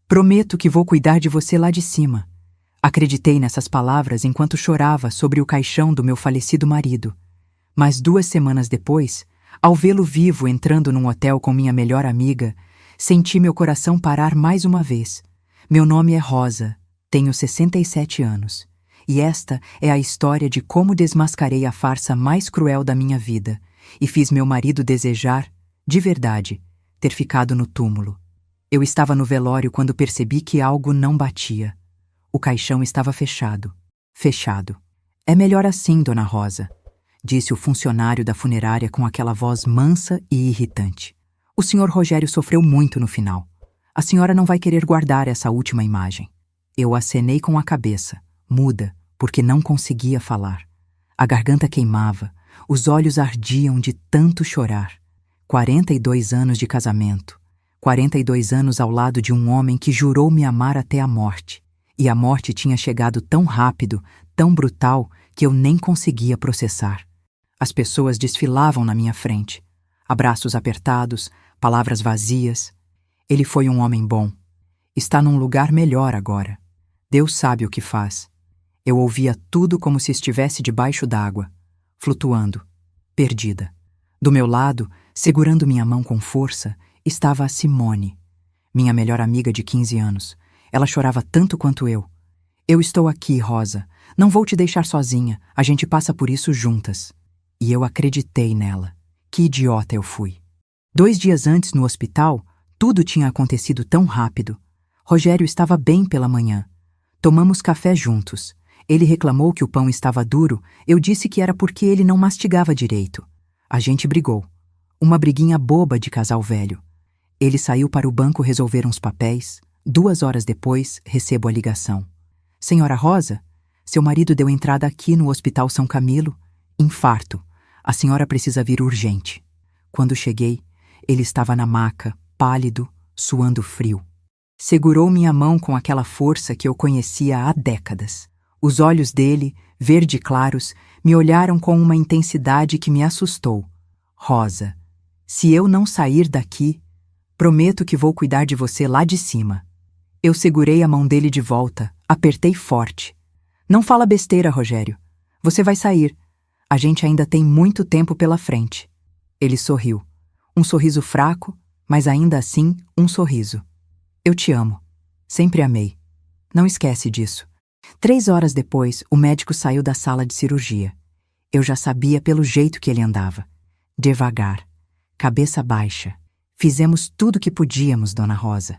Prometo que vou cuidar de você lá de cima. Acreditei nessas palavras enquanto chorava sobre o caixão do meu falecido marido. Mas 2 semanas depois, ao vê-lo vivo entrando num hotel com minha melhor amiga, senti meu coração parar mais uma vez. Meu nome é Rosa, tenho 67 anos. E esta é a história de como desmascarei a farsa mais cruel da minha vida e fiz meu marido desejar, de verdade, ter ficado no túmulo. Eu estava no velório quando percebi que algo não batia. O caixão estava fechado. Fechado. É melhor assim, Dona Rosa, disse o funcionário da funerária com aquela voz mansa e irritante. O Sr. Rogério sofreu muito no final. A senhora não vai querer guardar essa última imagem. Eu acenei com a cabeça, muda, porque não conseguia falar. A garganta queimava, os olhos ardiam de tanto chorar. 42 anos de casamento. 42 anos ao lado de um homem que jurou me amar até a morte. E a morte tinha chegado tão rápido, tão brutal, que eu nem conseguia processar. As pessoas desfilavam na minha frente. Abraços apertados, palavras vazias. Ele foi um homem bom. Está num lugar melhor agora. Deus sabe o que faz. Eu ouvia tudo como se estivesse debaixo d'água, flutuando, perdida. Do meu lado, segurando minha mão com força, estava a Simone, minha melhor amiga de 15 anos. Ela chorava tanto quanto eu. Eu estou aqui, Rosa. Não vou te deixar sozinha. A gente passa por isso juntas. E eu acreditei nela. Que idiota eu fui. 2 dias antes, no hospital, tudo tinha acontecido tão rápido. Rogério estava bem pela manhã. Tomamos café juntos. Ele reclamou que o pão estava duro. Eu disse que era porque ele não mastigava direito. A gente brigou. Uma briguinha boba de casal velho. Ele saiu para o banco resolver uns papéis. 2 horas depois, recebo a ligação. Senhora Rosa, seu marido deu entrada aqui no Hospital São Camilo. Infarto. A senhora precisa vir urgente. Quando cheguei, ele estava na maca, pálido, suando frio. Segurou minha mão com aquela força que eu conhecia há décadas. Os olhos dele, verde claros, me olharam com uma intensidade que me assustou. Rosa, se eu não sair daqui, prometo que vou cuidar de você lá de cima. Eu segurei a mão dele de volta, apertei forte. Não fala besteira, Rogério. Você vai sair. A gente ainda tem muito tempo pela frente. Ele sorriu. Um sorriso fraco, mas ainda assim um sorriso. Eu te amo. Sempre amei. Não esquece disso. 3 horas depois, o médico saiu da sala de cirurgia. Eu já sabia pelo jeito que ele andava. Devagar. Cabeça baixa. Fizemos tudo o que podíamos, Dona Rosa.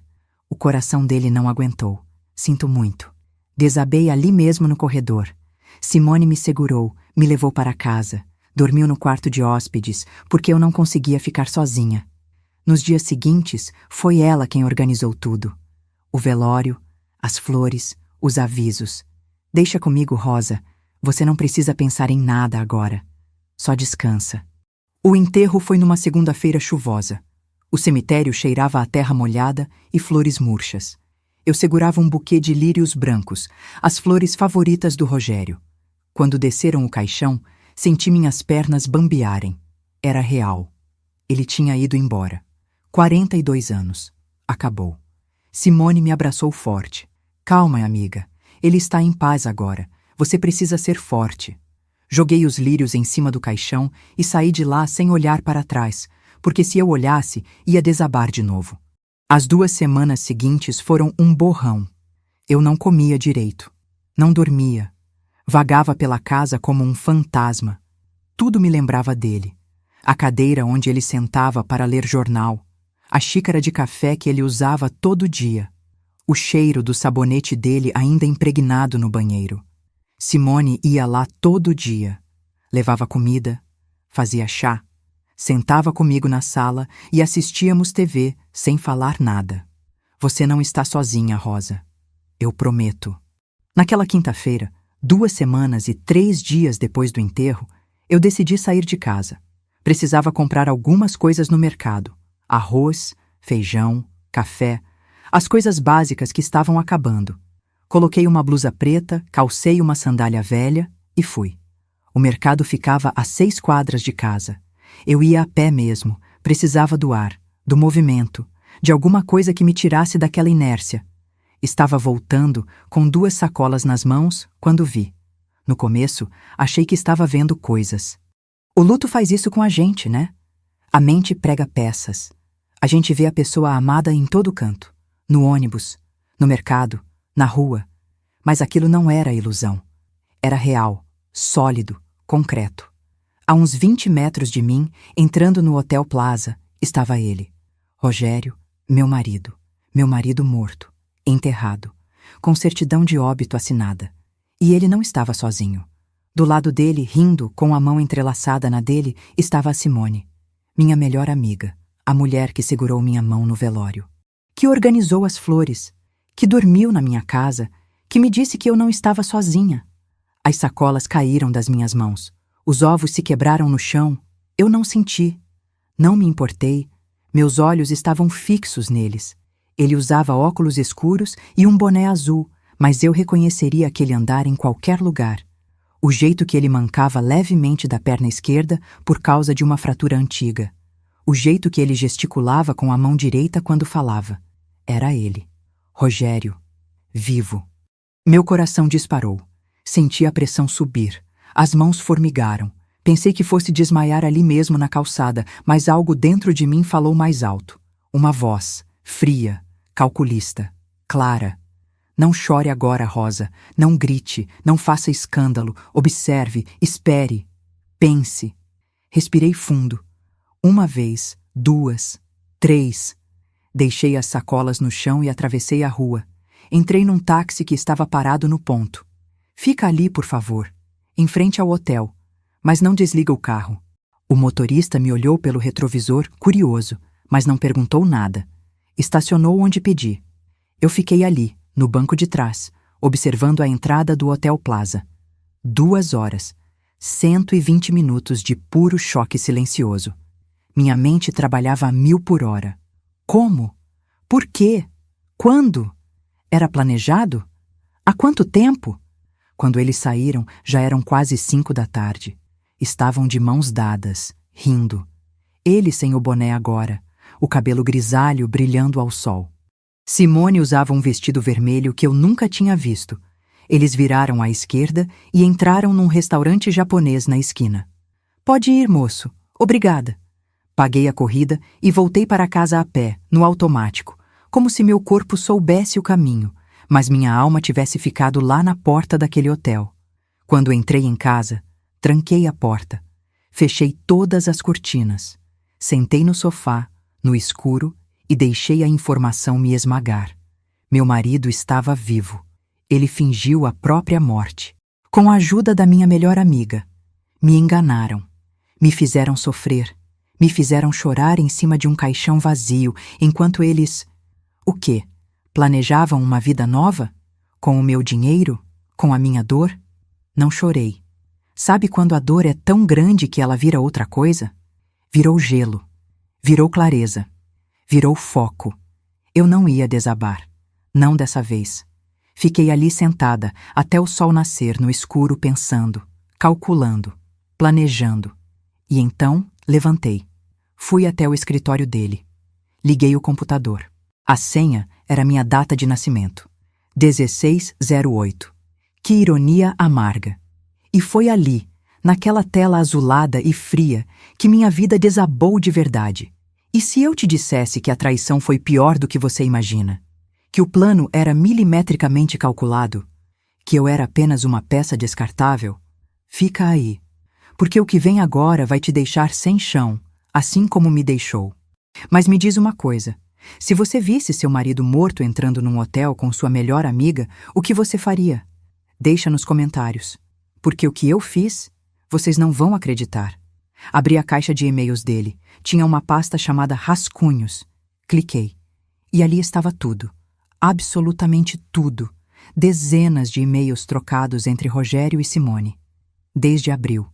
O coração dele não aguentou. Sinto muito. Desabei ali mesmo no corredor. Simone me segurou, me levou para casa. Dormiu no quarto de hóspedes, porque eu não conseguia ficar sozinha. Nos dias seguintes, foi ela quem organizou tudo. O velório, as flores, os avisos. Deixa comigo, Rosa. Você não precisa pensar em nada agora. Só descansa. O enterro foi numa segunda-feira chuvosa. O cemitério cheirava a terra molhada e flores murchas. Eu segurava um buquê de lírios brancos, as flores favoritas do Rogério. Quando desceram o caixão, senti minhas pernas bambearem. Era real. Ele tinha ido embora. 42 anos. Acabou. Simone me abraçou forte. Calma, amiga. Ele está em paz agora. Você precisa ser forte. Joguei os lírios em cima do caixão e saí de lá sem olhar para trás, porque se eu olhasse, ia desabar de novo. As 2 semanas seguintes foram um borrão. Eu não comia direito. Não dormia. Vagava pela casa como um fantasma. Tudo me lembrava dele. A cadeira onde ele sentava para ler jornal. A xícara de café que ele usava todo dia. O cheiro do sabonete dele ainda impregnado no banheiro. Simone ia lá todo dia. Levava comida, fazia chá, sentava comigo na sala e assistíamos TV sem falar nada. Você não está sozinha, Rosa. Eu prometo. Naquela quinta-feira, 2 semanas e 3 dias depois do enterro, eu decidi sair de casa. Precisava comprar algumas coisas no mercado. Arroz, feijão, café, as coisas básicas que estavam acabando. Coloquei uma blusa preta, calcei uma sandália velha e fui. O mercado ficava a 6 quadras de casa. Eu ia a pé mesmo, precisava do ar, do movimento, de alguma coisa que me tirasse daquela inércia. Estava voltando com 2 sacolas nas mãos quando vi. No começo, achei que estava vendo coisas. O luto faz isso com a gente, né? A mente prega peças. A gente vê a pessoa amada em todo canto. No ônibus, no mercado, na rua. Mas aquilo não era ilusão. Era real, sólido, concreto. A uns 20 metros de mim, entrando no Hotel Plaza, estava ele. Rogério, meu marido morto, enterrado, com certidão de óbito assinada. E ele não estava sozinho. Do lado dele, rindo, com a mão entrelaçada na dele, estava a Simone, minha melhor amiga, a mulher que segurou minha mão no velório, que organizou as flores, que dormiu na minha casa, que me disse que eu não estava sozinha. As sacolas caíram das minhas mãos, os ovos se quebraram no chão, eu não senti, não me importei, meus olhos estavam fixos neles. Ele usava óculos escuros e um boné azul, mas eu reconheceria aquele andar em qualquer lugar. O jeito que ele mancava levemente da perna esquerda por causa de uma fratura antiga. O jeito que ele gesticulava com a mão direita quando falava. Era ele. Rogério. Vivo. Meu coração disparou. Senti a pressão subir. As mãos formigaram. Pensei que fosse desmaiar ali mesmo na calçada, mas algo dentro de mim falou mais alto. Uma voz, fria, calculista, clara. Não chore agora, Rosa. Não grite, não faça escândalo. Observe, espere, pense. Respirei fundo. 1 vez, 2, 3. Deixei as sacolas no chão e atravessei a rua. Entrei num táxi que estava parado no ponto. Fica ali, por favor, em frente ao hotel, mas não desliga o carro. O motorista me olhou pelo retrovisor, curioso, mas não perguntou nada. Estacionou onde pedi. Eu fiquei ali, no banco de trás, observando a entrada do Hotel Plaza. 2 horas, 120 minutos de puro choque silencioso. Minha mente trabalhava a 1000 por hora. Como? Por quê? Quando? Era planejado? Há quanto tempo? Quando eles saíram, já eram quase 5 da tarde. Estavam de mãos dadas, rindo. Ele sem o boné agora, o cabelo grisalho brilhando ao sol. Simone usava um vestido vermelho que eu nunca tinha visto. Eles viraram à esquerda e entraram num restaurante japonês na esquina. Pode ir, moço. Obrigada. Paguei a corrida e voltei para casa a pé, no automático, como se meu corpo soubesse o caminho, mas minha alma tivesse ficado lá na porta daquele hotel. Quando entrei em casa, tranquei a porta, fechei todas as cortinas, sentei no sofá, no escuro, e deixei a informação me esmagar. Meu marido estava vivo. Ele fingiu a própria morte. Com a ajuda da minha melhor amiga. Me enganaram. Me fizeram sofrer. Me fizeram chorar em cima de um caixão vazio, enquanto eles... O quê? Planejavam uma vida nova? Com o meu dinheiro? Com a minha dor? Não chorei. Sabe quando a dor é tão grande que ela vira outra coisa? Virou gelo. Virou clareza. Virou foco. Eu não ia desabar. Não dessa vez. Fiquei ali sentada, até o sol nascer no escuro pensando, calculando, planejando. E então, levantei. Fui até o escritório dele. Liguei o computador. A senha era minha data de nascimento. 1608. Que ironia amarga. E foi ali, naquela tela azulada e fria, que minha vida desabou de verdade. E se eu te dissesse que a traição foi pior do que você imagina? Que o plano era milimetricamente calculado? Que eu era apenas uma peça descartável? Fica aí. Porque o que vem agora vai te deixar sem chão, assim como me deixou. Mas me diz uma coisa. Se você visse seu marido morto entrando num hotel com sua melhor amiga, o que você faria? Deixa nos comentários. Porque o que eu fiz, vocês não vão acreditar. Abri a caixa de e-mails dele. Tinha uma pasta chamada Rascunhos. Cliquei. E ali estava tudo. Absolutamente tudo. Dezenas de e-mails trocados entre Rogério e Simone. Desde abril.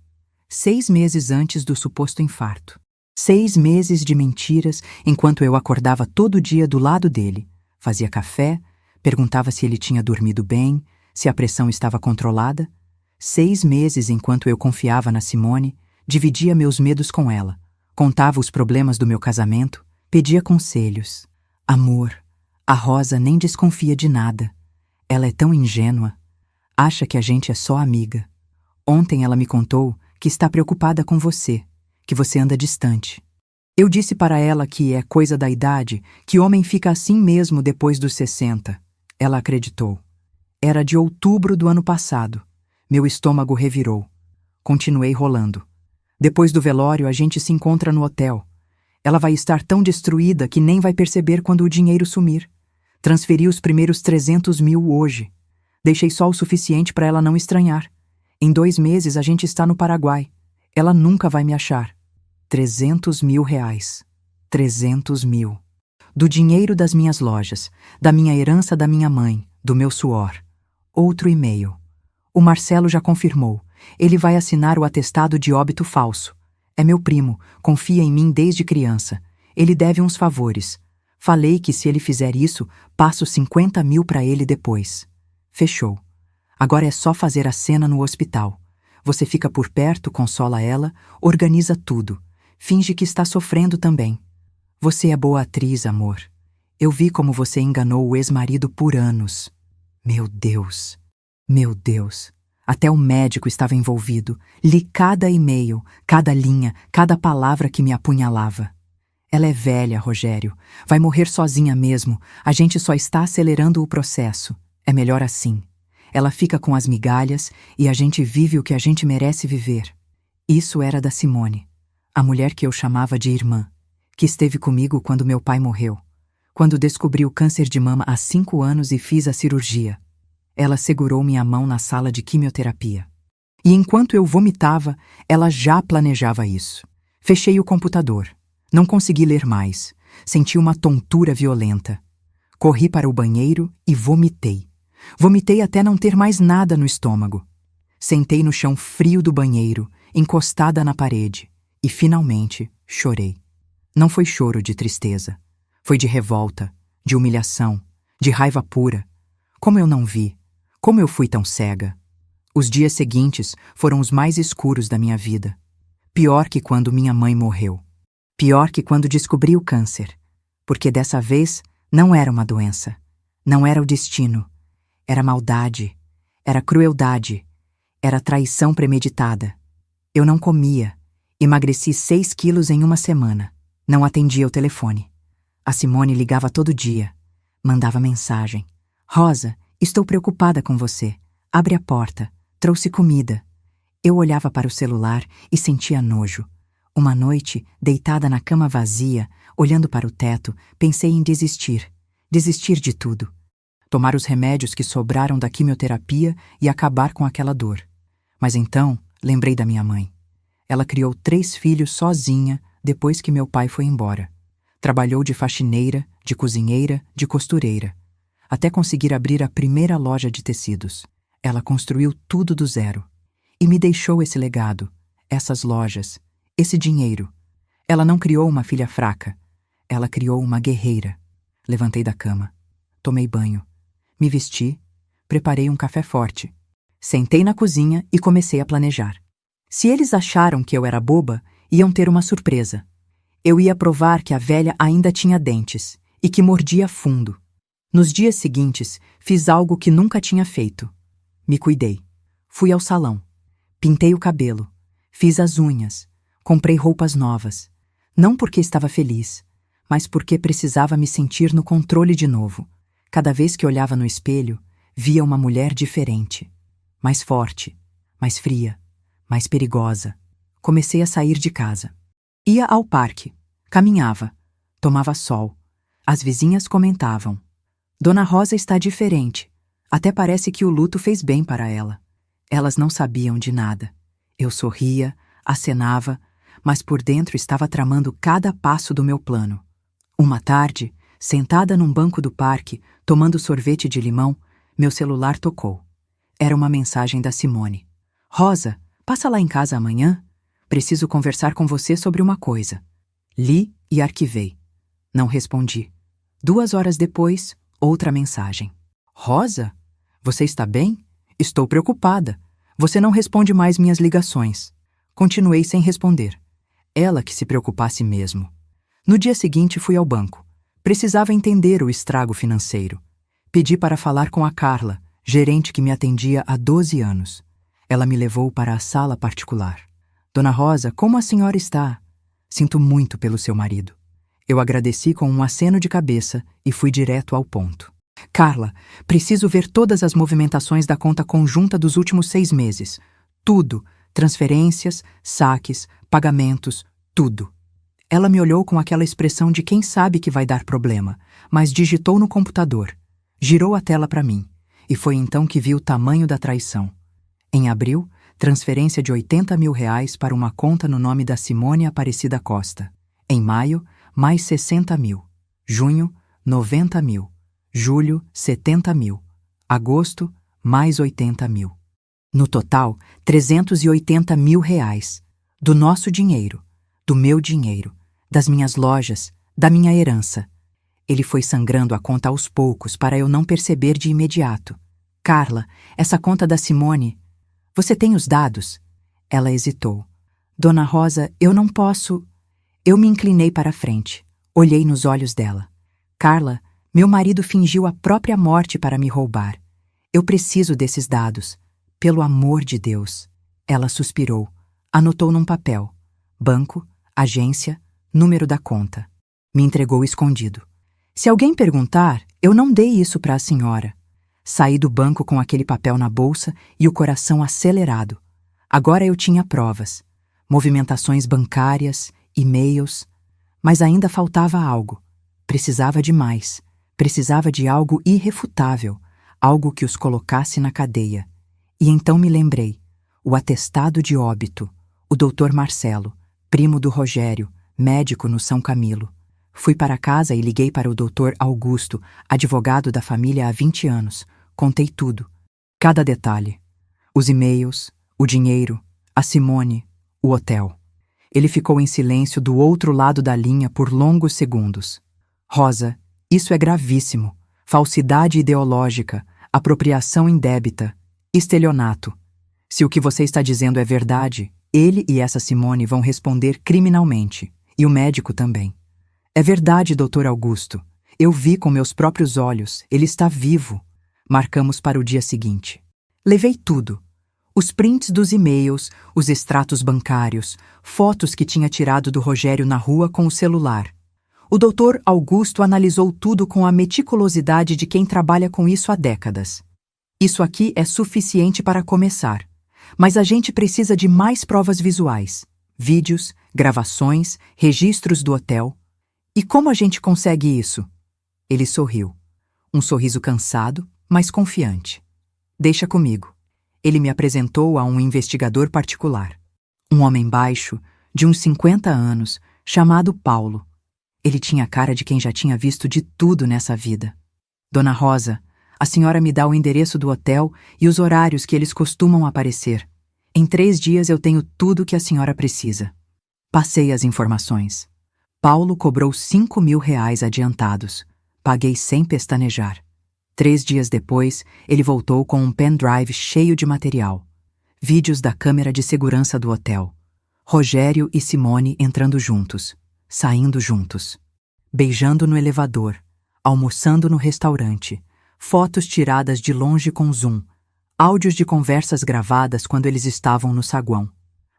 6 meses antes do suposto infarto. 6 meses de mentiras enquanto eu acordava todo dia do lado dele. Fazia café, perguntava se ele tinha dormido bem, se a pressão estava controlada. 6 meses enquanto eu confiava na Simone, dividia meus medos com ela, contava os problemas do meu casamento, pedia conselhos. Amor, A Rosa nem desconfia de nada. Ela é tão ingênua. Acha que a gente é só amiga. Ontem ela me contou que está preocupada com você, que você anda distante. Eu disse para ela que é coisa da idade, que homem fica assim mesmo depois dos 60. Ela acreditou. Era de outubro do ano passado. Meu estômago revirou. Continuei rolando. Depois do velório, a gente se encontra no hotel. Ela vai estar tão destruída que nem vai perceber quando o dinheiro sumir. Transferi os primeiros 300 mil hoje. Deixei só o suficiente para ela não estranhar. Em 2 meses a gente está no Paraguai. Ela nunca vai me achar. 300 mil reais. 300 mil. Do dinheiro das minhas lojas, da minha herança da minha mãe, do meu suor. Outro e-mail. O Marcelo já confirmou. Ele vai assinar o atestado de óbito falso. É meu primo, confia em mim desde criança. Ele deve uns favores. Falei que se ele fizer isso, passo 50 mil para ele depois. Fechou. Agora é só fazer a cena no hospital. Você fica por perto, consola ela, organiza tudo. Finge que está sofrendo também. Você é boa atriz, amor. Eu vi como você enganou o ex-marido por anos. Meu Deus. Meu Deus. Até o médico estava envolvido. Li cada e-mail, cada linha, cada palavra que me apunhalava. Ela é velha, Rogério. Vai morrer sozinha mesmo. A gente só está acelerando o processo. É melhor assim. Ela fica com as migalhas e a gente vive o que a gente merece viver. Isso era da Simone, a mulher que eu chamava de irmã, que esteve comigo quando meu pai morreu, quando descobri o câncer de mama há 5 anos e fiz a cirurgia. Ela segurou minha mão na sala de quimioterapia. E enquanto eu vomitava, ela já planejava isso. Fechei o computador. Não consegui ler mais. Senti uma tontura violenta. Corri para o banheiro e vomitei. Vomitei até não ter mais nada no estômago. Sentei no chão frio do banheiro, encostada na parede, e finalmente chorei. Não foi choro de tristeza. Foi de revolta, de humilhação, de raiva pura. Como eu não vi? Como eu fui tão cega? Os dias seguintes foram os mais escuros da minha vida. Pior que quando minha mãe morreu. Pior que quando descobri o câncer. Porque dessa vez não era uma doença. Não era o destino. Era maldade. Era crueldade. Era traição premeditada. Eu não comia. Emagreci 6 quilos em 1 semana. Não atendia o telefone. A Simone ligava todo dia. Mandava mensagem. Rosa, estou preocupada com você. Abre a porta. Trouxe comida. Eu olhava para o celular e sentia nojo. Uma noite, deitada na cama vazia, olhando para o teto, pensei em desistir. Desistir de tudo. Tomar os remédios que sobraram da quimioterapia e acabar com aquela dor. Mas então, lembrei da minha mãe. Ela criou 3 filhos sozinha depois que meu pai foi embora. Trabalhou de faxineira, de cozinheira, de costureira. Até conseguir abrir a primeira loja de tecidos. Ela construiu tudo do zero. E me deixou esse legado, essas lojas, esse dinheiro. Ela não criou uma filha fraca. Ela criou uma guerreira. Levantei da cama. Tomei banho. Me vesti. Preparei um café forte. Sentei na cozinha e comecei a planejar. Se eles acharam que eu era boba, iam ter uma surpresa. Eu ia provar que a velha ainda tinha dentes e que mordia fundo. Nos dias seguintes, fiz algo que nunca tinha feito. Me cuidei. Fui ao salão. Pintei o cabelo. Fiz as unhas. Comprei roupas novas. Não porque estava feliz, mas porque precisava me sentir no controle de novo. Cada vez que olhava no espelho, via uma mulher diferente. Mais forte, mais fria, mais perigosa. Comecei a sair de casa. Ia ao parque, caminhava, tomava sol. As vizinhas comentavam. Dona Rosa está diferente. Até parece que o luto fez bem para ela. Elas não sabiam de nada. Eu sorria, acenava, mas por dentro estava tramando cada passo do meu plano. Uma tarde, sentada num banco do parque, tomando sorvete de limão, meu celular tocou. Era uma mensagem da Simone. Rosa, passa lá em casa amanhã? Preciso conversar com você sobre uma coisa. Li e arquivei. Não respondi. 2 horas depois, outra mensagem. Rosa? Você está bem? Estou preocupada. Você não responde mais minhas ligações. Continuei sem responder. Ela que se preocupasse mesmo. No dia seguinte fui ao banco. Precisava entender o estrago financeiro. Pedi para falar com a Carla, gerente que me atendia há 12 anos. Ela me levou para a sala particular. Dona Rosa, como a senhora está? Sinto muito pelo seu marido. Eu agradeci com um aceno de cabeça e fui direto ao ponto. Carla, preciso ver todas as movimentações da conta conjunta dos últimos 6 meses. Tudo. Transferências, saques, pagamentos, tudo. Ela me olhou com aquela expressão de quem sabe que vai dar problema, mas digitou no computador. Girou a tela para mim. E foi então que vi o tamanho da traição. Em abril, transferência de R$80 mil para uma conta no nome da Simone Aparecida Costa. Em maio, mais 60 mil. Junho, 90 mil. Julho, 70 mil. Agosto, mais 80 mil. No total, R$380 mil. Do nosso dinheiro, do meu dinheiro, das minhas lojas, da minha herança. Ele foi sangrando a conta aos poucos para eu não perceber de imediato. Carla, essa conta da Simone... Você tem os dados? Ela hesitou. Dona Rosa, eu não posso... Eu me inclinei para a frente. Olhei nos olhos dela. Carla, meu marido fingiu a própria morte para me roubar. Eu preciso desses dados. Pelo amor de Deus. Ela suspirou. Anotou num papel. Banco, agência, número da conta. Me entregou escondido. Se alguém perguntar, eu não dei isso para a senhora. Saí do banco com aquele papel na bolsa e o coração acelerado. Agora eu tinha provas. Movimentações bancárias, e-mails. Mas ainda faltava algo. Precisava de mais. Precisava de algo irrefutável. Algo que os colocasse na cadeia. E então me lembrei. O atestado de óbito. O doutor Marcelo, primo do Rogério, médico no São Camilo. Fui para casa e liguei para o doutor Augusto, advogado da família há 20 anos. Contei tudo. Cada detalhe. Os e-mails, o dinheiro, a Simone, o hotel. Ele ficou em silêncio do outro lado da linha por longos segundos. Rosa, isso é gravíssimo. Falsidade ideológica, apropriação indébita, estelionato. Se o que você está dizendo é verdade, ele e essa Simone vão responder criminalmente. E o médico também. É verdade, doutor Augusto. Eu vi com meus próprios olhos. Ele está vivo. Marcamos para o dia seguinte. Levei tudo. Os prints dos e-mails, os extratos bancários, fotos que tinha tirado do Rogério na rua com o celular. O doutor Augusto analisou tudo com a meticulosidade de quem trabalha com isso há décadas. Isso aqui é suficiente para começar. Mas a gente precisa de mais provas visuais. Vídeos, gravações, registros do hotel. E como a gente consegue isso? Ele sorriu. Um sorriso cansado, mas confiante. Deixa comigo. Ele me apresentou a um investigador particular. Um homem baixo, de uns 50 anos, chamado Paulo. Ele tinha a cara de quem já tinha visto de tudo nessa vida. Dona Rosa, a senhora me dá o endereço do hotel e os horários que eles costumam aparecer. Em 3 dias eu tenho tudo que a senhora precisa. Passei as informações. Paulo cobrou R$5 mil adiantados. Paguei sem pestanejar. 3 dias depois, ele voltou com um pendrive cheio de material. Vídeos da câmera de segurança do hotel. Rogério e Simone entrando juntos, saindo juntos. Beijando no elevador, almoçando no restaurante. Fotos tiradas de longe com zoom. Áudios de conversas gravadas quando eles estavam no saguão.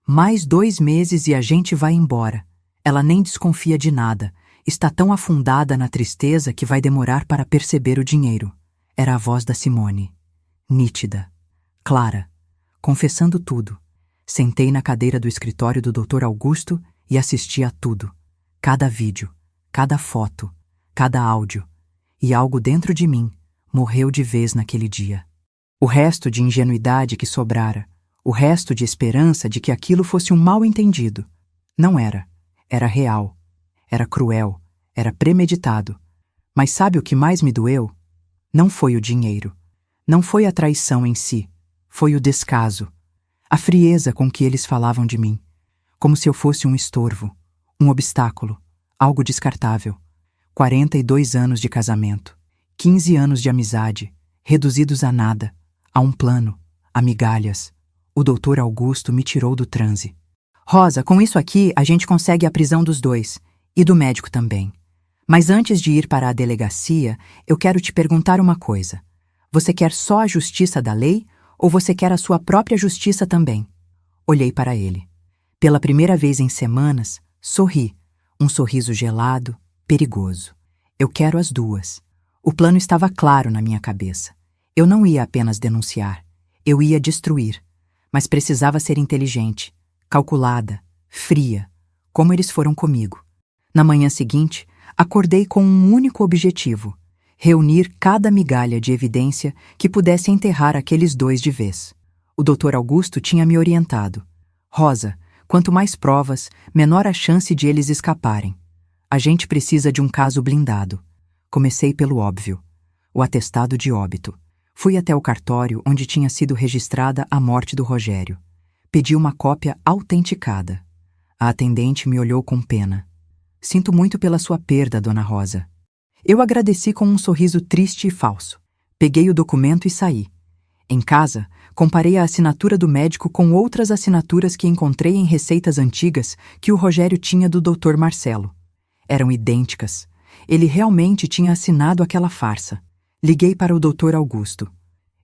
Mais 2 meses e a gente vai embora. Ela nem desconfia de nada. Está tão afundada na tristeza que vai demorar para perceber o dinheiro. Era a voz da Simone. Nítida. Clara. Confessando tudo. Sentei na cadeira do escritório do Dr. Augusto e assisti a tudo. Cada vídeo, cada foto, cada áudio. E algo dentro de mim morreu de vez naquele dia. O resto de ingenuidade que sobrara, o resto de esperança de que aquilo fosse um mal-entendido. Não era. Era real. Era cruel. Era premeditado. Mas sabe o que mais me doeu? Não foi o dinheiro. Não foi a traição em si. Foi o descaso. A frieza com que eles falavam de mim. Como se eu fosse um estorvo. Um obstáculo. Algo descartável. 42 anos de casamento. 15 anos de amizade. Reduzidos a nada. A um plano. A migalhas. O doutor Augusto me tirou do transe. Rosa, com isso aqui, a gente consegue a prisão dos 2. E do médico também. Mas antes de ir para a delegacia, eu quero te perguntar uma coisa. Você quer só a justiça da lei ou você quer a sua própria justiça também? Olhei para ele. Pela primeira vez em semanas, sorri. Um sorriso gelado, perigoso. Eu quero as duas. O plano estava claro na minha cabeça. Eu não ia apenas denunciar. Eu ia destruir. Mas precisava ser inteligente, calculada, fria, como eles foram comigo. Na manhã seguinte, acordei com um único objetivo: reunir cada migalha de evidência que pudesse enterrar aqueles dois de vez. O Dr. Augusto tinha me orientado. Rosa, quanto mais provas, menor a chance de eles escaparem. A gente precisa de um caso blindado. Comecei pelo óbvio. O atestado de óbito. Fui até o cartório onde tinha sido registrada a morte do Rogério. Pedi uma cópia autenticada. A atendente me olhou com pena. Sinto muito pela sua perda, Dona Rosa. Eu agradeci com um sorriso triste e falso. Peguei o documento e saí. Em casa, comparei a assinatura do médico com outras assinaturas que encontrei em receitas antigas que o Rogério tinha do Dr. Marcelo. Eram idênticas. Ele realmente tinha assinado aquela farsa. Liguei para o Dr. Augusto.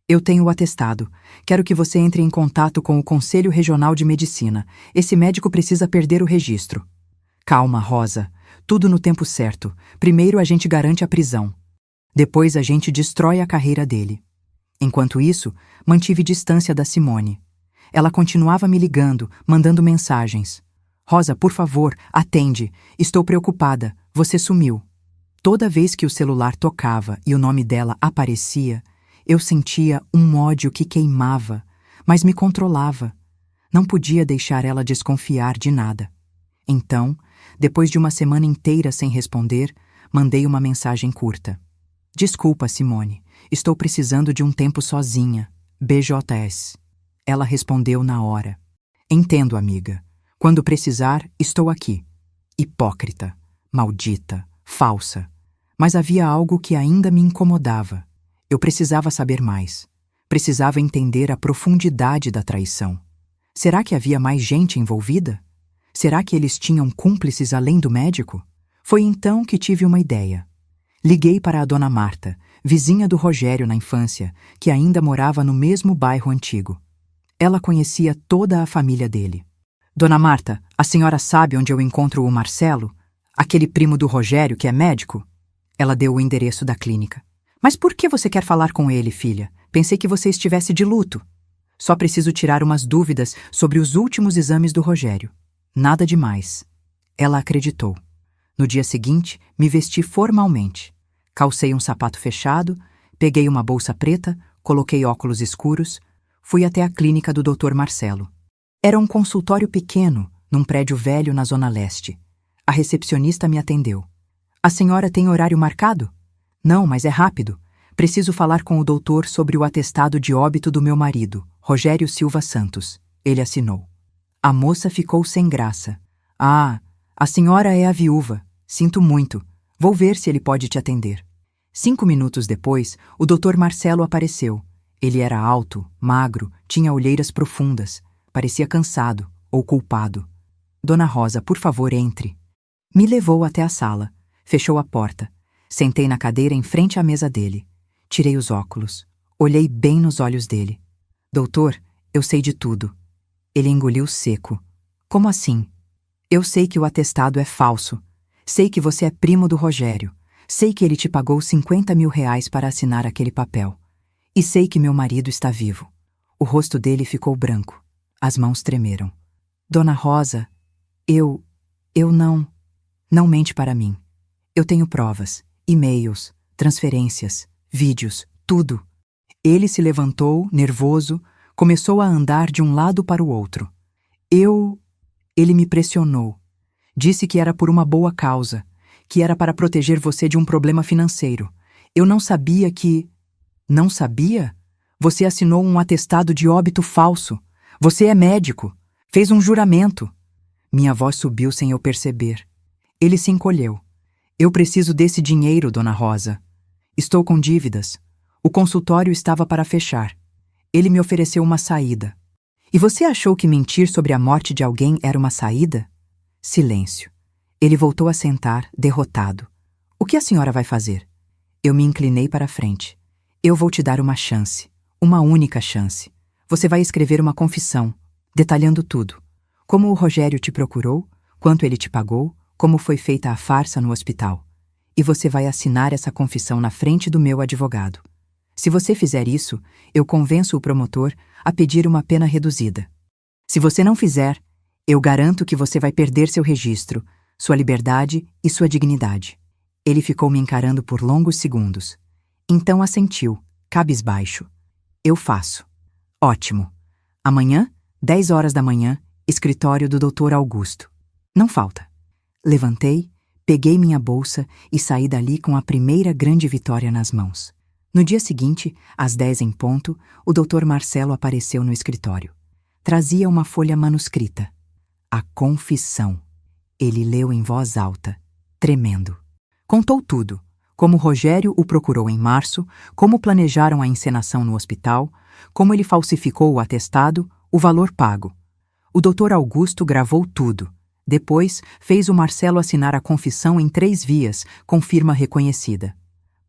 Eu tenho o atestado. Quero que você entre em contato com o Conselho Regional de Medicina. Esse médico precisa perder o registro. Calma, Rosa. Tudo no tempo certo. Primeiro a gente garante a prisão. Depois a gente destrói a carreira dele. Enquanto isso, mantive distância da Simone. Ela continuava me ligando, mandando mensagens. Rosa, por favor, atende. Estou preocupada. Você sumiu. Toda vez que o celular tocava e o nome dela aparecia, eu sentia um ódio que queimava, mas me controlava. Não podia deixar ela desconfiar de nada. Então, depois de uma semana inteira sem responder, mandei uma mensagem curta. Desculpa, Simone. Estou precisando de um tempo sozinha. BJS. Ela respondeu na hora. Entendo, amiga. Quando precisar, estou aqui. Hipócrita, maldita, falsa. Mas havia algo que ainda me incomodava. Eu precisava saber mais. Precisava entender a profundidade da traição. Será que havia mais gente envolvida? Será que eles tinham cúmplices além do médico? Foi então que tive uma ideia. Liguei para a dona Marta, vizinha do Rogério na infância, que ainda morava no mesmo bairro antigo. Ela conhecia toda a família dele. Dona Marta, a senhora sabe onde eu encontro o Marcelo? Aquele primo do Rogério que é médico? Ela deu o endereço da clínica. Mas por que você quer falar com ele, filha? Pensei que você estivesse de luto. Só preciso tirar umas dúvidas sobre os últimos exames do Rogério. Nada demais. Ela acreditou. No dia seguinte, me vesti formalmente. Calcei um sapato fechado, peguei uma bolsa preta, coloquei óculos escuros, fui até a clínica do Dr. Marcelo. Era um consultório pequeno, num prédio velho na Zona Leste. A recepcionista me atendeu. A senhora tem horário marcado? Não, mas é rápido. Preciso falar com o doutor sobre o atestado de óbito do meu marido, Rogério Silva Santos. Ele assinou. A moça ficou sem graça. Ah, a senhora é a viúva. Sinto muito. Vou ver se ele pode te atender. 5 minutos depois, o Dr. Marcelo apareceu. Ele era alto, magro, tinha olheiras profundas. Parecia cansado ou culpado. Dona Rosa, por favor, entre. Me levou até a sala. Fechou a porta. Sentei na cadeira em frente à mesa dele. Tirei os óculos. Olhei bem nos olhos dele. Doutor, eu sei de tudo. Ele engoliu seco. Como assim? Eu sei que o atestado é falso. Sei que você é primo do Rogério. Sei que ele te pagou 50 mil reais para assinar aquele papel. E sei que meu marido está vivo. O rosto dele ficou branco. As mãos tremeram. Dona Rosa, eu não mente para mim. Eu tenho provas, e-mails, transferências, vídeos, tudo. Ele se levantou, nervoso, começou a andar de um lado para o outro. Ele me pressionou. Disse que era por uma boa causa, que era para proteger você de um problema financeiro. Eu não sabia que... Não sabia? Você assinou um atestado de óbito falso. Você é médico. Fez um juramento. Minha voz subiu sem eu perceber. Ele se encolheu. Eu preciso desse dinheiro, Dona Rosa. Estou com dívidas. O consultório estava para fechar. Ele me ofereceu uma saída. E você achou que mentir sobre a morte de alguém era uma saída? Silêncio. Ele voltou a sentar, derrotado. O que a senhora vai fazer? Eu me inclinei para a frente. Eu vou te dar uma chance. Uma única chance. Você vai escrever uma confissão, detalhando tudo. Como o Rogério te procurou, quanto ele te pagou, como foi feita a farsa no hospital. E você vai assinar essa confissão na frente do meu advogado. Se você fizer isso, eu convenço o promotor a pedir uma pena reduzida. Se você não fizer, eu garanto que você vai perder seu registro, sua liberdade e sua dignidade. Ele ficou me encarando por longos segundos. Então assentiu, cabisbaixo. Eu faço. Ótimo. Amanhã, 10 horas da manhã, escritório do Dr. Augusto. Não falta. Levantei, peguei minha bolsa e saí dali com a primeira grande vitória nas mãos. No dia seguinte, às 10 em ponto, o Dr. Marcelo apareceu no escritório. Trazia uma folha manuscrita. A confissão. Ele leu em voz alta, tremendo. Contou tudo. Como Rogério o procurou em março, como planejaram a encenação no hospital, como ele falsificou o atestado, o valor pago. O Dr. Augusto gravou tudo. Depois, fez o Marcelo assinar a confissão em 3 vias, com firma reconhecida.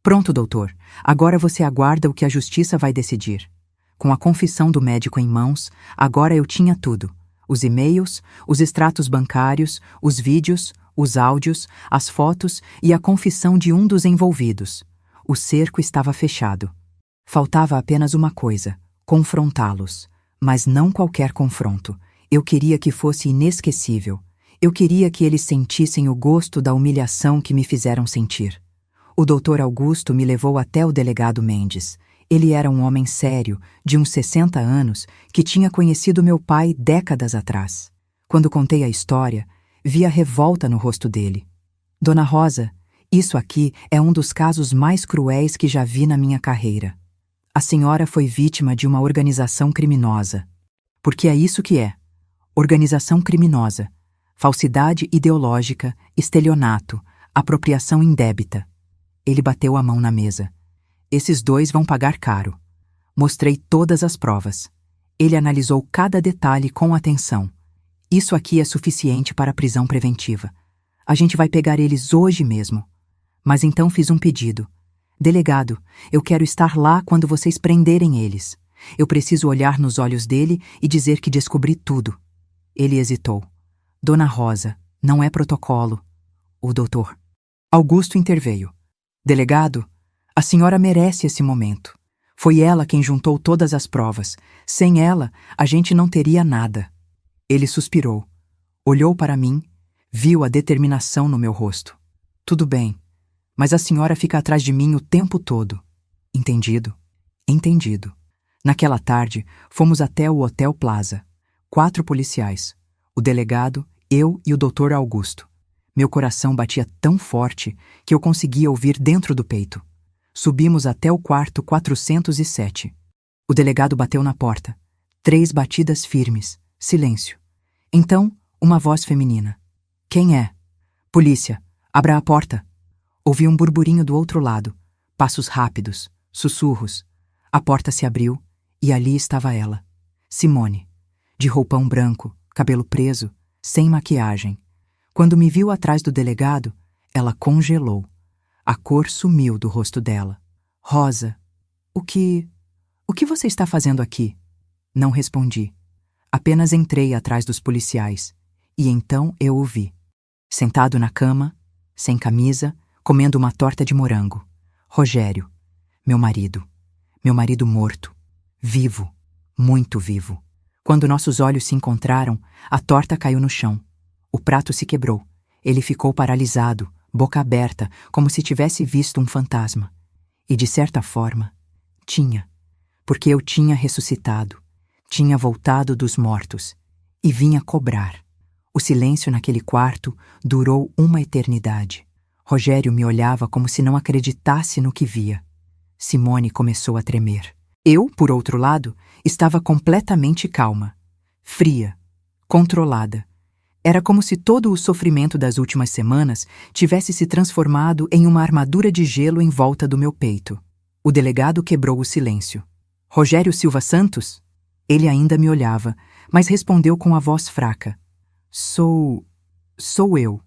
Pronto, doutor. Agora você aguarda o que a justiça vai decidir. Com a confissão do médico em mãos, agora eu tinha tudo. Os e-mails, os extratos bancários, os vídeos, os áudios, as fotos e a confissão de um dos envolvidos. O cerco estava fechado. Faltava apenas uma coisa: confrontá-los. Mas não qualquer confronto. Eu queria que fosse inesquecível. Eu queria que eles sentissem o gosto da humilhação que me fizeram sentir. O Dr. Augusto me levou até o delegado Mendes. Ele era um homem sério, de uns 60 anos, que tinha conhecido meu pai décadas atrás. Quando contei a história, vi a revolta no rosto dele. Dona Rosa, isso aqui é um dos casos mais cruéis que já vi na minha carreira. A senhora foi vítima de uma organização criminosa. Porque é isso que é. Organização criminosa. Falsidade ideológica, estelionato, apropriação indébita. Ele bateu a mão na mesa. Esses 2 vão pagar caro. Mostrei todas as provas. Ele analisou cada detalhe com atenção. Isso aqui é suficiente para a prisão preventiva. A gente vai pegar eles hoje mesmo. Mas então fiz um pedido. Delegado, eu quero estar lá quando vocês prenderem eles. Eu preciso olhar nos olhos dele e dizer que descobri tudo. Ele hesitou. Dona Rosa, não é protocolo. O doutor Augusto interveio. Delegado, a senhora merece esse momento. Foi ela quem juntou todas as provas. Sem ela, a gente não teria nada. Ele suspirou. Olhou para mim, viu a determinação no meu rosto. Tudo bem, mas a senhora fica atrás de mim o tempo todo. Entendido? Entendido. Naquela tarde, fomos até o Hotel Plaza. 4 policiais. O delegado, eu e o Dr. Augusto. Meu coração batia tão forte que eu conseguia ouvir dentro do peito. Subimos até o quarto 407. O delegado bateu na porta. 3 batidas firmes. Silêncio. Então, uma voz feminina. Quem é? Polícia. Abra a porta. Ouvi um burburinho do outro lado. Passos rápidos. Sussurros. A porta se abriu e ali estava ela. Simone. De roupão branco, cabelo preso, sem maquiagem. Quando me viu atrás do delegado, ela congelou. A cor sumiu do rosto dela. Rosa, o que você está fazendo aqui? Não respondi. Apenas entrei atrás dos policiais. E então eu o vi. Sentado na cama, sem camisa, comendo uma torta de morango. Rogério, meu marido. Meu marido morto. Vivo. Muito vivo. Quando nossos olhos se encontraram, a torta caiu no chão. O prato se quebrou. Ele ficou paralisado, boca aberta, como se tivesse visto um fantasma. E de certa forma, tinha. Porque eu tinha ressuscitado. Tinha voltado dos mortos. E vinha cobrar. O silêncio naquele quarto durou uma eternidade. Rogério me olhava como se não acreditasse no que via. Simone começou a tremer. Eu, por outro lado, estava completamente calma. Fria. Controlada. Era como se todo o sofrimento das últimas semanas tivesse se transformado em uma armadura de gelo em volta do meu peito. O delegado quebrou o silêncio. Rogério Silva Santos? Ele ainda me olhava, mas respondeu com a voz fraca. Sou eu.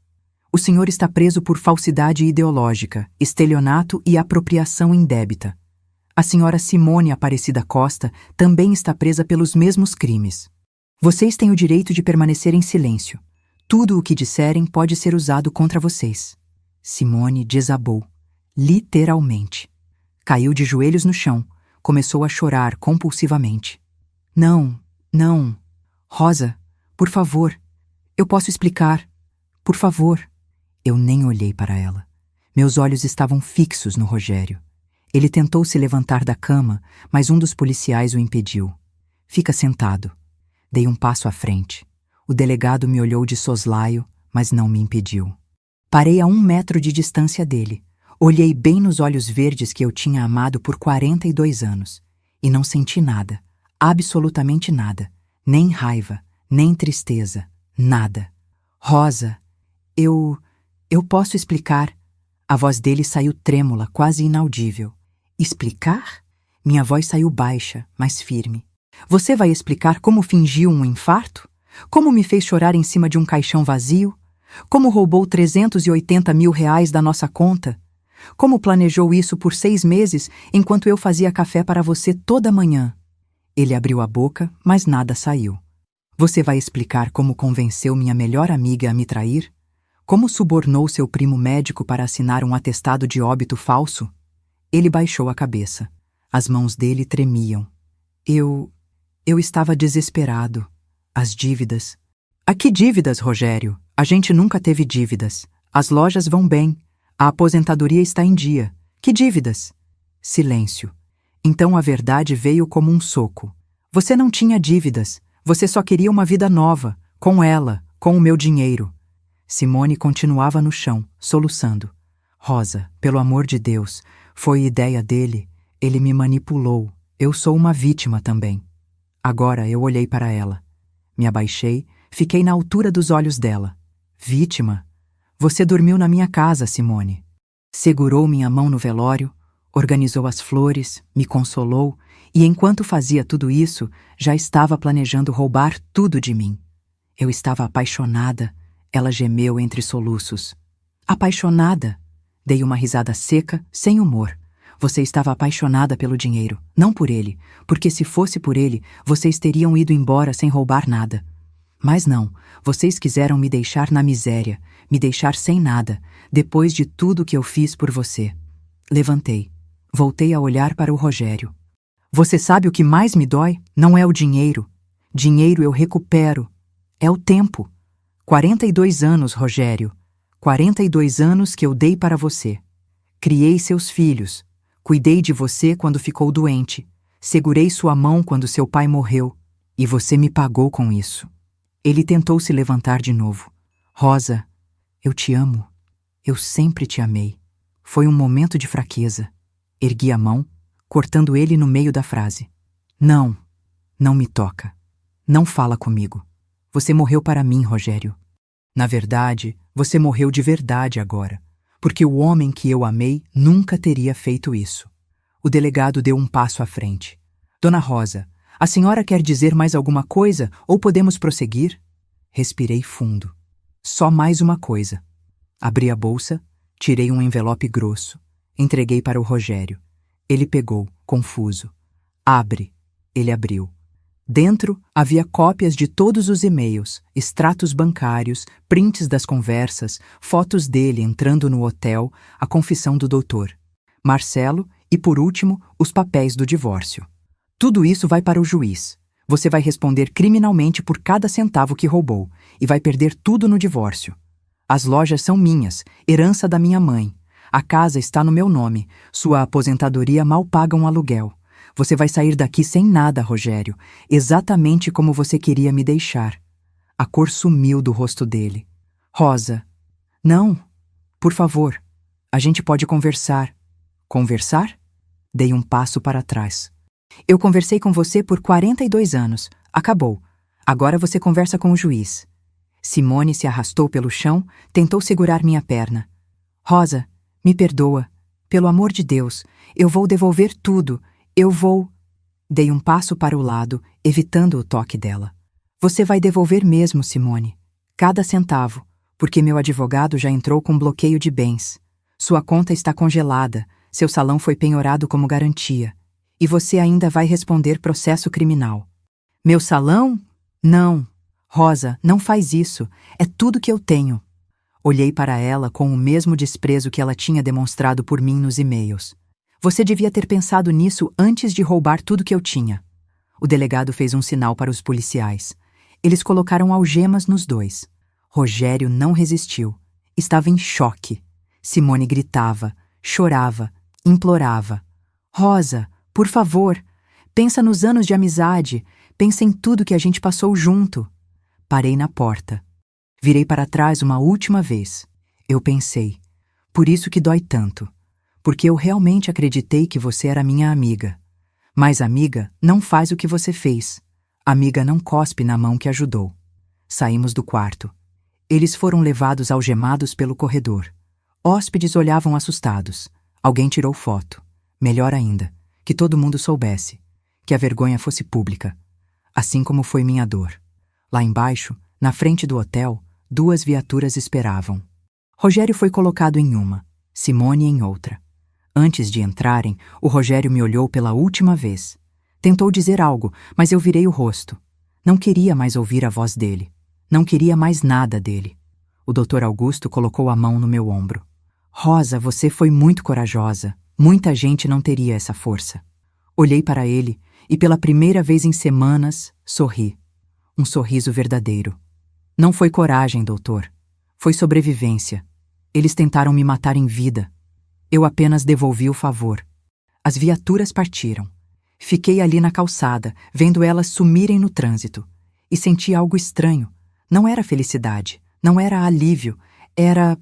O senhor está preso por falsidade ideológica, estelionato e apropriação indébita. A senhora Simone Aparecida Costa também está presa pelos mesmos crimes. Vocês têm o direito de permanecer em silêncio. Tudo o que disserem pode ser usado contra vocês. Simone desabou, literalmente. Caiu de joelhos no chão, começou a chorar compulsivamente. Não, não. Rosa, por favor. Eu posso explicar. Por favor. Eu nem olhei para ela. Meus olhos estavam fixos no Rogério. Ele tentou se levantar da cama, mas um dos policiais o impediu. Fica sentado. Dei um passo à frente. O delegado me olhou de soslaio, mas não me impediu. Parei a 1 metro de distância dele. Olhei bem nos olhos verdes que eu tinha amado por 42 anos. E não senti nada. Absolutamente nada. Nem raiva, nem tristeza. Nada. Rosa, eu posso explicar. A voz dele saiu trêmula, quase inaudível. Explicar? Minha voz saiu baixa, mas firme. Você vai explicar como fingiu um infarto? Como me fez chorar em cima de um caixão vazio? Como roubou 380 mil reais da nossa conta? Como planejou isso por 6 meses enquanto eu fazia café para você toda manhã? Ele abriu a boca, mas nada saiu. Você vai explicar como convenceu minha melhor amiga a me trair? Como subornou seu primo médico para assinar um atestado de óbito falso? Ele baixou a cabeça. As mãos dele tremiam. Eu estava desesperado. As dívidas. A que dívidas, Rogério? A gente nunca teve dívidas. As lojas vão bem. A aposentadoria está em dia. Que dívidas? Silêncio. Então a verdade veio como um soco. Você não tinha dívidas. Você só queria uma vida nova. Com ela, com o meu dinheiro. Simone continuava no chão, soluçando. Rosa, pelo amor de Deus, foi ideia dele. Ele me manipulou. Eu sou uma vítima também. Agora eu olhei para ela. Me abaixei, fiquei na altura dos olhos dela. Vítima? Você dormiu na minha casa, Simone. Segurou minha mão no velório, organizou as flores, me consolou e, enquanto fazia tudo isso, já estava planejando roubar tudo de mim. Eu estava apaixonada, ela gemeu entre soluços. Apaixonada? Dei uma risada seca, sem humor. Você estava apaixonada pelo dinheiro, não por ele, porque se fosse por ele, vocês teriam ido embora sem roubar nada. Mas não, vocês quiseram me deixar na miséria, me deixar sem nada, depois de tudo que eu fiz por você. Levantei. Voltei a olhar para o Rogério. Você sabe o que mais me dói? Não é o dinheiro. Dinheiro eu recupero. É o tempo. 42 anos, Rogério. 42 anos que eu dei para você. Criei seus filhos. Cuidei de você quando ficou doente. Segurei sua mão quando seu pai morreu. E você me pagou com isso. Ele tentou se levantar de novo. Rosa, eu te amo. Eu sempre te amei. Foi um momento de fraqueza. Ergui a mão, cortando ele no meio da frase. Não, não me toca. Não fala comigo. Você morreu para mim, Rogério. Na verdade, você morreu de verdade agora, porque o homem que eu amei nunca teria feito isso. O delegado deu um passo à frente. Dona Rosa, a senhora quer dizer mais alguma coisa ou podemos prosseguir? Respirei fundo. Só mais uma coisa. Abri a bolsa, tirei um envelope grosso, entreguei para o Rogério. Ele pegou, confuso. Abre. Ele abriu. Dentro havia cópias de todos os e-mails, extratos bancários, prints das conversas, fotos dele entrando no hotel, a confissão do doutor, Marcelo e, por último, os papéis do divórcio. Tudo isso vai para o juiz. Você vai responder criminalmente por cada centavo que roubou e vai perder tudo no divórcio. As lojas são minhas, herança da minha mãe. A casa está no meu nome. Sua aposentadoria mal paga um aluguel. Você vai sair daqui sem nada, Rogério, exatamente como você queria me deixar. A cor sumiu do rosto dele. Rosa. Não. Por favor. A gente pode conversar. Conversar? Dei um passo para trás. Eu conversei com você por 42 anos. Acabou. Agora você conversa com o juiz. Simone se arrastou pelo chão, tentou segurar minha perna. Rosa, me perdoa. Pelo amor de Deus, eu vou devolver tudo. Eu vou... Dei um passo para o lado, evitando o toque dela. Você vai devolver mesmo, Simone. Cada centavo. Porque meu advogado já entrou com bloqueio de bens. Sua conta está congelada, seu salão foi penhorado como garantia. E você ainda vai responder processo criminal. Meu salão? Não. Rosa, não faz isso. É tudo que eu tenho. Olhei para ela com o mesmo desprezo que ela tinha demonstrado por mim nos e-mails. Você devia ter pensado nisso antes de roubar tudo que eu tinha. O delegado fez um sinal para os policiais. Eles colocaram algemas nos dois. Rogério não resistiu. Estava em choque. Simone gritava, chorava, implorava. Rosa, por favor, pensa nos anos de amizade, pensa em tudo que a gente passou junto. Parei na porta. Virei para trás uma última vez. Eu pensei, por isso que dói tanto. Porque eu realmente acreditei que você era minha amiga. Mas amiga não faz o que você fez. Amiga não cospe na mão que ajudou. Saímos do quarto. Eles foram levados algemados pelo corredor. Hóspedes olhavam assustados. Alguém tirou foto. Melhor ainda, que todo mundo soubesse. Que a vergonha fosse pública. Assim como foi minha dor. Lá embaixo, na frente do hotel, 2 viaturas esperavam. Rogério foi colocado em uma, Simone em outra. Antes de entrarem, o Rogério me olhou pela última vez. Tentou dizer algo, mas eu virei o rosto. Não queria mais ouvir a voz dele. Não queria mais nada dele. O Dr. Augusto colocou a mão no meu ombro. Rosa, você foi muito corajosa. Muita gente não teria essa força. Olhei para ele e, pela primeira vez em semanas, sorri. Um sorriso verdadeiro. Não foi coragem, doutor. Foi sobrevivência. Eles tentaram me matar em vida. Eu apenas devolvi o favor. As viaturas partiram. Fiquei ali na calçada, vendo elas sumirem no trânsito. E senti algo estranho. Não era felicidade, não era alívio, era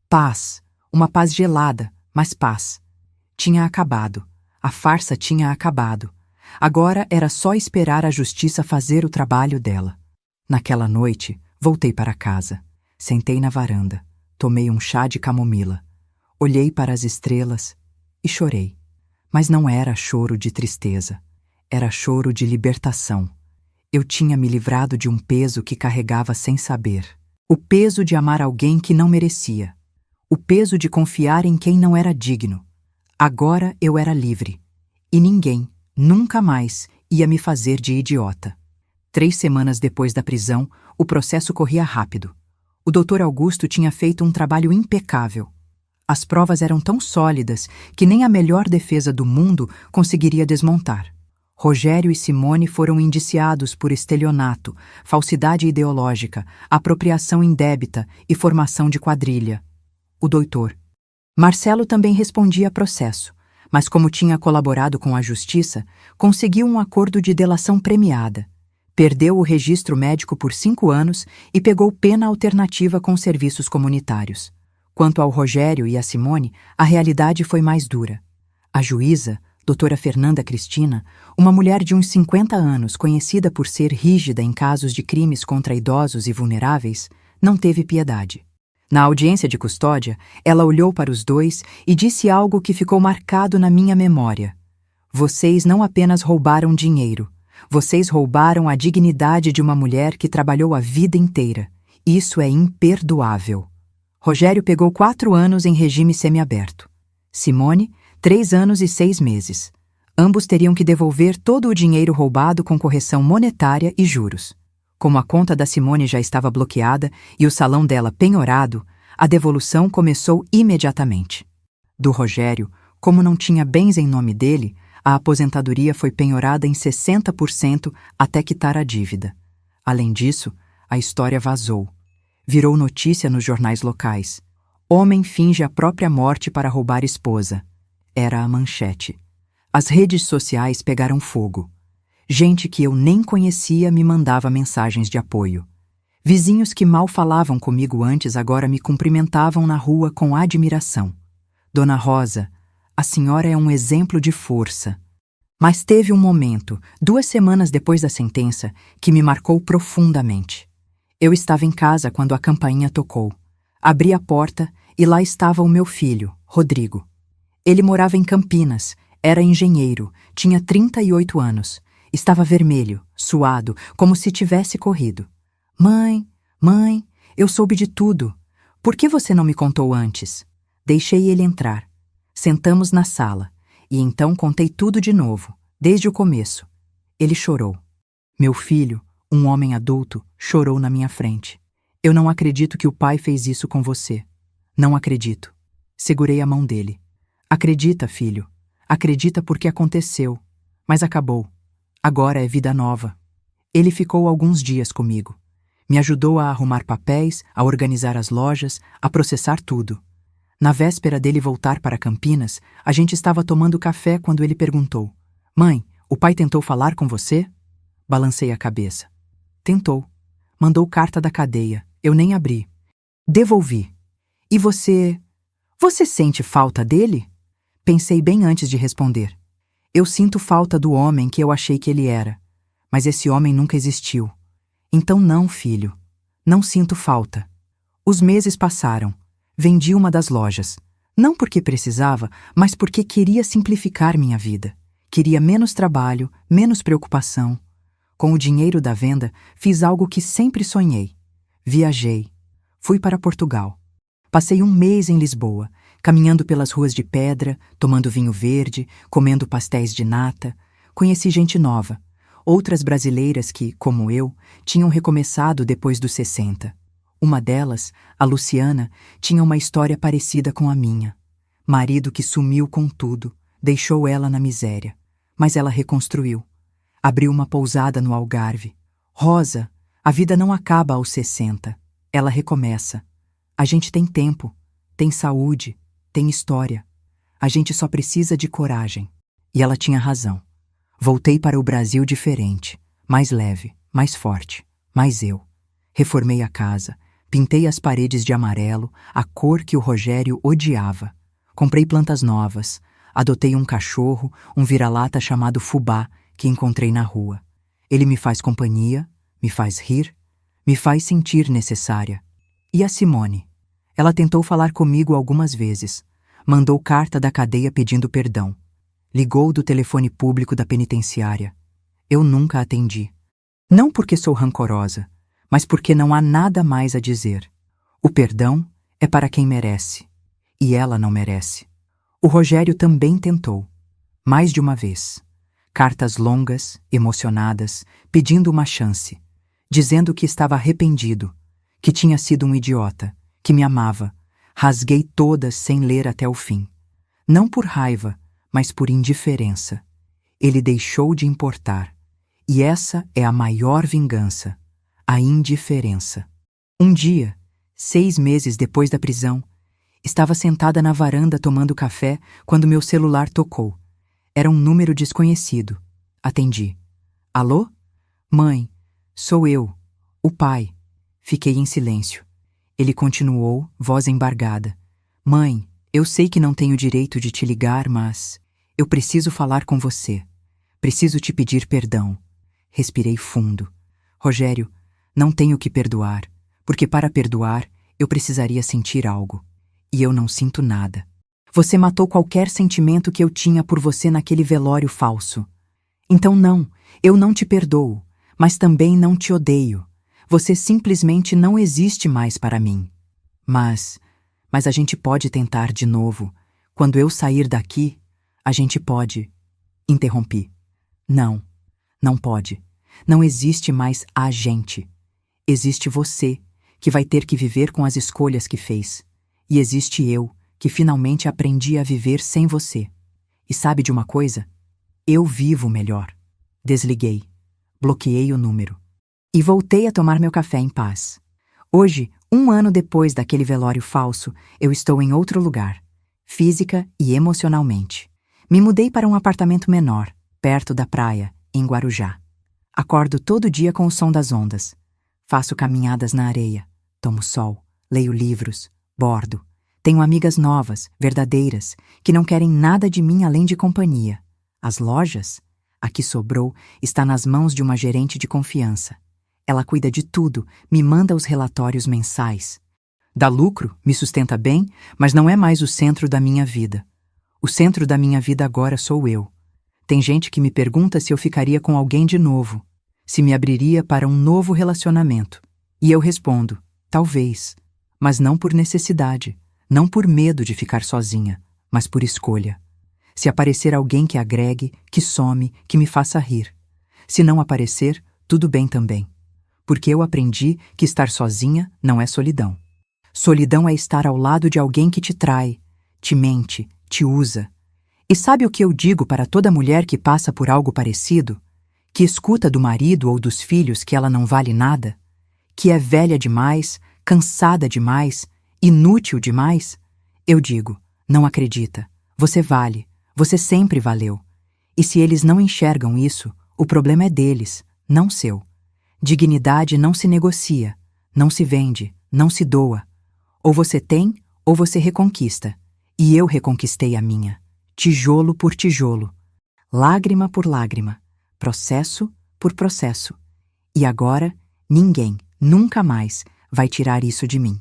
paz. Uma paz gelada, mas paz. Tinha acabado. A farsa tinha acabado. Agora era só esperar a justiça fazer o trabalho dela. Naquela noite, voltei para casa. Sentei na varanda. Tomei um chá de camomila. Olhei para as estrelas e chorei. Mas não era choro de tristeza. Era choro de libertação. Eu tinha me livrado de um peso que carregava sem saber. O peso de amar alguém que não merecia. O peso de confiar em quem não era digno. Agora eu era livre. E ninguém, nunca mais, ia me fazer de idiota. 3 semanas depois da prisão, o processo corria rápido. O Dr. Augusto tinha feito um trabalho impecável. As provas eram tão sólidas que nem a melhor defesa do mundo conseguiria desmontar. Rogério e Simone foram indiciados por estelionato, falsidade ideológica, apropriação indébita e formação de quadrilha. O doutor. Marcelo também respondia a processo, mas como tinha colaborado com a justiça, conseguiu um acordo de delação premiada. Perdeu o registro médico por 5 anos e pegou pena alternativa com serviços comunitários. Quanto ao Rogério e a Simone, a realidade foi mais dura. A juíza, doutora Fernanda Cristina, uma mulher de uns 50 anos, conhecida por ser rígida em casos de crimes contra idosos e vulneráveis, não teve piedade. Na audiência de custódia, ela olhou para os dois e disse algo que ficou marcado na minha memória. Vocês não apenas roubaram dinheiro, vocês roubaram a dignidade de uma mulher que trabalhou a vida inteira. Isso é imperdoável. Rogério pegou 4 anos em regime semiaberto. Simone, 3 anos e 6 meses. Ambos teriam que devolver todo o dinheiro roubado com correção monetária e juros. Como a conta da Simone já estava bloqueada e o salão dela penhorado, a devolução começou imediatamente. Do Rogério, como não tinha bens em nome dele, a aposentadoria foi penhorada em 60% até quitar a dívida. Além disso, a história vazou. Virou notícia nos jornais locais. Homem finge a própria morte para roubar esposa. Era a manchete. As redes sociais pegaram fogo. Gente que eu nem conhecia me mandava mensagens de apoio. Vizinhos que mal falavam comigo antes agora me cumprimentavam na rua com admiração. Dona Rosa, a senhora é um exemplo de força. Mas teve um momento, 2 semanas depois da sentença, que me marcou profundamente. Eu estava em casa quando a campainha tocou. Abri a porta e lá estava o meu filho, Rodrigo. Ele morava em Campinas, era engenheiro, tinha 38 anos. Estava vermelho, suado, como se tivesse corrido. Mãe, Eu soube de tudo. Por que você não me contou antes? Deixei ele entrar. Sentamos na sala, e então contei tudo de novo, desde o começo. Ele chorou. Meu filho, um homem adulto, chorou na minha frente. Eu não acredito que o pai fez isso com você. Não acredito. Segurei a mão dele. Acredita, filho. Acredita porque aconteceu. Mas acabou. Agora é vida nova. Ele ficou alguns dias comigo. Me ajudou a arrumar papéis, a organizar as lojas, a processar tudo. Na véspera dele voltar para Campinas, a gente estava tomando café quando ele perguntou: Mãe, o pai tentou falar com você? Balancei a cabeça. Tentou. Mandou carta da cadeia. Eu nem abri. Devolvi. E você... Você sente falta dele? Pensei bem antes de responder. Eu sinto falta do homem que eu achei que ele era. Mas esse homem nunca existiu. Então não, filho. Não sinto falta. Os meses passaram. Vendi uma das lojas. Não porque precisava, mas porque queria simplificar minha vida. Queria menos trabalho, menos preocupação. Com o dinheiro da venda, fiz algo que sempre sonhei. Viajei. Fui para Portugal. Passei um mês em Lisboa, caminhando pelas ruas de pedra, tomando vinho verde, comendo pastéis de nata. Conheci gente nova, outras brasileiras que, como eu, tinham recomeçado depois dos 60. Uma delas, a Luciana, tinha uma história parecida com a minha. Marido que sumiu com tudo, deixou ela na miséria. Mas ela reconstruiu. Abriu uma pousada no Algarve. Rosa, a vida não acaba aos 60. Ela recomeça. A gente tem tempo, tem saúde, tem história. A gente só precisa de coragem. E ela tinha razão. Voltei para o Brasil diferente, mais leve, mais forte, mais eu. Reformei a casa, pintei as paredes de amarelo, a cor que o Rogério odiava. Comprei plantas novas, adotei um cachorro, um vira-lata chamado Fubá, que encontrei na rua. Ele me faz companhia, me faz rir, me faz sentir necessária. E a Simone? Ela tentou falar comigo algumas vezes. Mandou carta da cadeia pedindo perdão. Ligou do telefone público da penitenciária. Eu nunca atendi. Não porque sou rancorosa, mas porque não há nada mais a dizer. O perdão é para quem merece. E ela não merece. O Rogério também tentou. Mais de uma vez. Cartas longas, emocionadas, pedindo uma chance. Dizendo que estava arrependido, que tinha sido um idiota, que me amava. Rasguei todas sem ler até o fim. Não por raiva, mas por indiferença. Ele deixou de importar. E essa é a maior vingança, a indiferença. Um dia, 6 meses depois da prisão, estava sentada na varanda tomando café quando meu celular tocou. Era um número desconhecido. Atendi. Alô? Mãe, sou eu, o pai. Fiquei em silêncio. Ele continuou, voz embargada. Mãe, eu sei que não tenho direito de te ligar, mas eu preciso falar com você. Preciso te pedir perdão. Respirei fundo. Rogério, não tenho que perdoar, porque para perdoar eu precisaria sentir algo. E eu não sinto nada. Você matou qualquer sentimento que eu tinha por você naquele velório falso. Então não, eu não te perdoo, mas também não te odeio. Você simplesmente não existe mais para mim. Mas a gente pode tentar de novo. Quando eu sair daqui, a gente pode. Interrompi. Não, não pode. Não existe mais a gente. Existe você, que vai ter que viver com as escolhas que fez. E existe eu, que finalmente aprendi a viver sem você. E sabe de uma coisa? Eu vivo melhor. Desliguei. Bloqueei o número. E voltei a tomar meu café em paz. Hoje, 1 ano depois daquele velório falso, eu estou em outro lugar, física e emocionalmente. Me mudei para um apartamento menor, perto da praia, em Guarujá. Acordo todo dia com o som das ondas. Faço caminhadas na areia, tomo sol, leio livros, bordo. Tenho amigas novas, verdadeiras, que não querem nada de mim além de companhia. As lojas? A que sobrou está nas mãos de uma gerente de confiança. Ela cuida de tudo, me manda os relatórios mensais. Dá lucro, me sustenta bem, mas não é mais o centro da minha vida. O centro da minha vida agora sou eu. Tem gente que me pergunta se eu ficaria com alguém de novo, se me abriria para um novo relacionamento. E eu respondo, talvez, mas não por necessidade, não por medo de ficar sozinha, mas por escolha. Se aparecer alguém que agregue, que some, que me faça rir. Se não aparecer, tudo bem também. Porque eu aprendi que estar sozinha não é solidão. Solidão é estar ao lado de alguém que te trai, te mente, te usa. E sabe o que eu digo para toda mulher que passa por algo parecido? Que escuta do marido ou dos filhos que ela não vale nada? Que é velha demais, cansada demais, inútil demais? Eu digo, não acredita. Você vale. Você sempre valeu. E se eles não enxergam isso, o problema é deles, não seu. Dignidade não se negocia, não se vende, não se doa. Ou você tem, ou você reconquista. E eu reconquistei a minha. Tijolo por tijolo. Lágrima por lágrima. Processo por processo. E agora, ninguém, nunca mais, vai tirar isso de mim.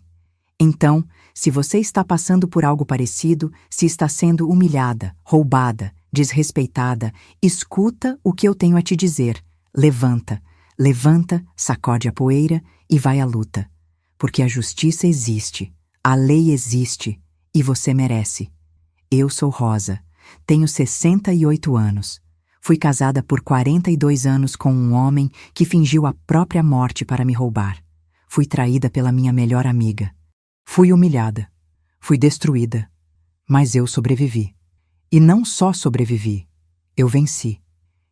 Então, se você está passando por algo parecido, se está sendo humilhada, roubada, desrespeitada, escuta o que eu tenho a te dizer. Levanta, levanta, sacode a poeira e vai à luta. Porque a justiça existe, a lei existe e você merece. Eu sou Rosa, tenho 68 anos. Fui casada por 42 anos com um homem que fingiu a própria morte para me roubar. Fui traída pela minha melhor amiga. Fui humilhada, fui destruída, mas eu sobrevivi. E não só sobrevivi, eu venci.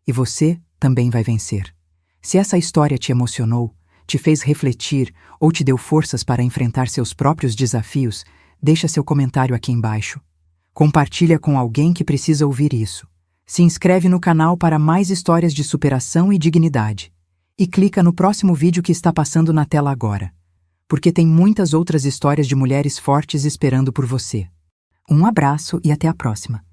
E você também vai vencer. Se essa história te emocionou, te fez refletir ou te deu forças para enfrentar seus próprios desafios, deixa seu comentário aqui embaixo. Compartilha com alguém que precisa ouvir isso. Se inscreve no canal para mais histórias de superação e dignidade. E clica no próximo vídeo que está passando na tela agora. Porque tem muitas outras histórias de mulheres fortes esperando por você. Um abraço e até a próxima.